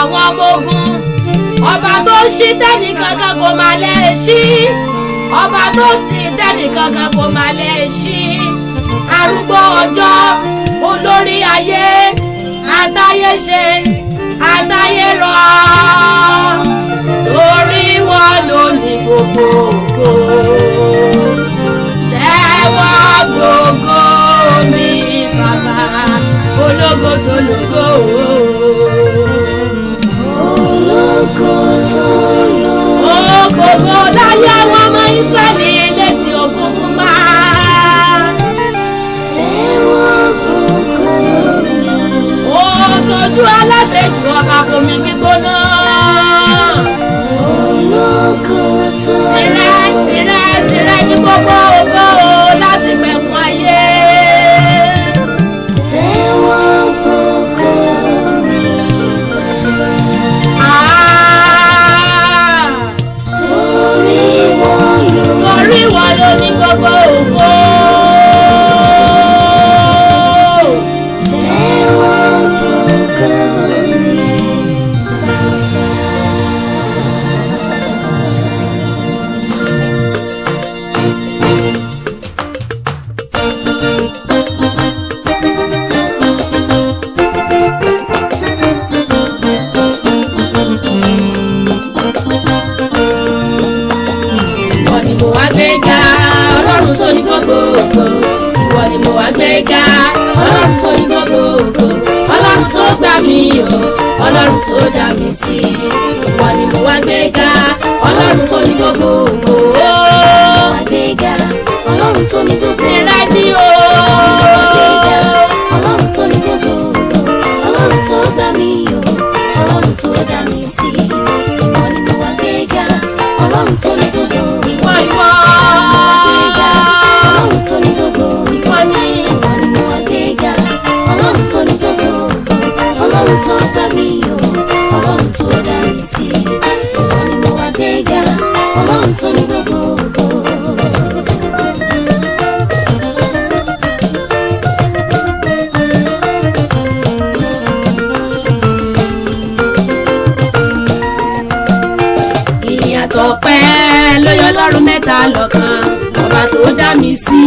àwọn ọmọ ogun. Ọba tó ṣí tẹ́nì kankan kò máa lè ṣí. Ọba tó tì tẹ́nì kankan kò máa lè ṣí. Arúgbó ọjọ́, olórí ayé, àtayé ṣe, àtayé rọ̀. Torí wọn ló ní gbogbo ògo. Tẹ́wọ́ gbogbo mi bàbá, ológo tó lógo. Ológo tó lógo. Ògo láyé àwọn ọmọ Ísírẹ́lì létí òkun pupa. Tẹ́wọ́ gbogbo mi. Ó tójú aláṣejù ọba fomi gbígbóná. Ológo tó lógo. Tìrẹ ní gbogbo ògo láti pẹ̀kun ayé. Tẹ́wọ́ gbogbo mi. Torí wọn ló ní gbogbo ògo. Tẹ́wọ́ gbogbo mi. Ìwọ ni mo wá gbéga, Ọlọ́run tó ní gbogbo ògo. Ìwọ ni mo wá gbéga, Ọlọ́run tó ní gbogbo ògo. Ọlọ́run tó gbà mí o, Ọlọ́run tó dá mi sí. Ìwọ ni mo wá gbéga, Ọlọ́run tó ní gbogbo ògo. Gbéga, Ọlọ́run tó ní gbogbo tìrẹ ní o. Gbéga, Ọlọ́run tó ní gbogbo ògo. Ọlọ́run tó gbà mí o, Ọlọ́run tó dá mi sí. Ìwọ ni mo wá gbéga, Ọlọ́run tó ní gbogbo ògo. Ìwọ. Gbéga, Ọlọ́run tó ní gbogbo ògo. Ìwọ ni. Ìwọ ni mo wá gbéga, Ọlọ́run tó ní gbogbo ògo. Ọlọ́run tó gbà mí o, Ọlọ́run tó dá mi sí. Ìwọ ni mo wá gbéga, Ọlọ́run tó ní gbogbo ògo. Ìyàtọ̀pẹ́ ló yọ Ọlọ́run mẹ́ta lọ́kan. Ọba tó dá mi sí,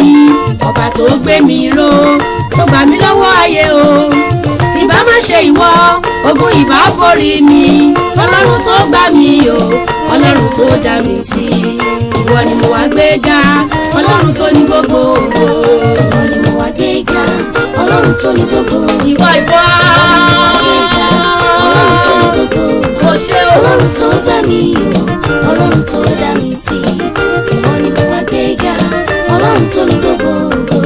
ọba tó gbé mi ró, tó gbà mí lọ́wọ́ ayé o. Ìbá má ṣe ìwọ, ogun ìbá borí mi. Ọlọ́run tó gbà mí o, Ọlọ́run tó dá mi sí. Ìwọ ni mo wá gbéga, Ọlọ́run tó ní gbogbo ògo. Ìwọ ni mo wá gbéga, Ọlọ́run tó ní gbogbo ògo. Ìwọ. Ọlọ́run tó ní gbogbo ògo. Kò ṣe o. Ọlọ́run tó gbà mí o, Ọlọ́run tó dá mi sí. Ìwọ ni mo wá gbéga, Ọlọ́run tó ní gbogbo ògo.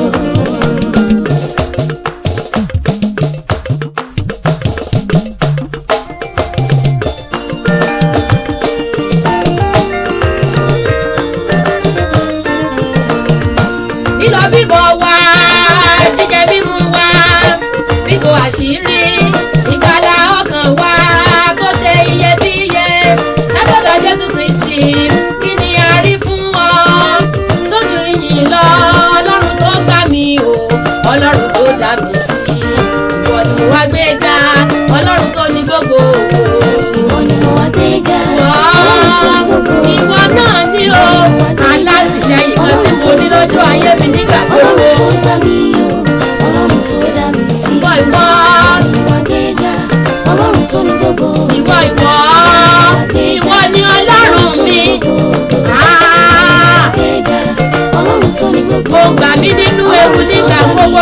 Lílọ bíbọ̀ wá, jíjẹ mímu wá, bíbọ̀ àṣírí, ìgbàlà ọkàn wá tó ṣe iyebíye látọ̀dọ̀ Jésù Kristi. Kí ni a rí fún ọ tójú ìyìn lọ? Ọlọ́run tó gbà mí o, Ọlọ́run tó dá mi sí. Ìwọ ni mo wá gbéga, Ọlọ́run tó ní gbogbo ògo. Ìwọ ni mo wá gbéga, Ọlọ́run tó ní gbogbo ògo. Ìwọ náà ni o, alátìlẹ́yìn kan tí mo ní lọ́jọ́ ayé mi nígbà tó Ọlọ́run tó gbà mí o, Ọlọ́run tó dá mi sí. ìwọ. Ìwọ ni mo wá gbéga, Ọlọ́run tó ní gbogbo ògo. Ìwọ ni Ọlọ́run mi. Gbéga, Ọlọ́run tó ní gbogbo Mo ògo. gbà mí nínú ewu nígbà gbogbo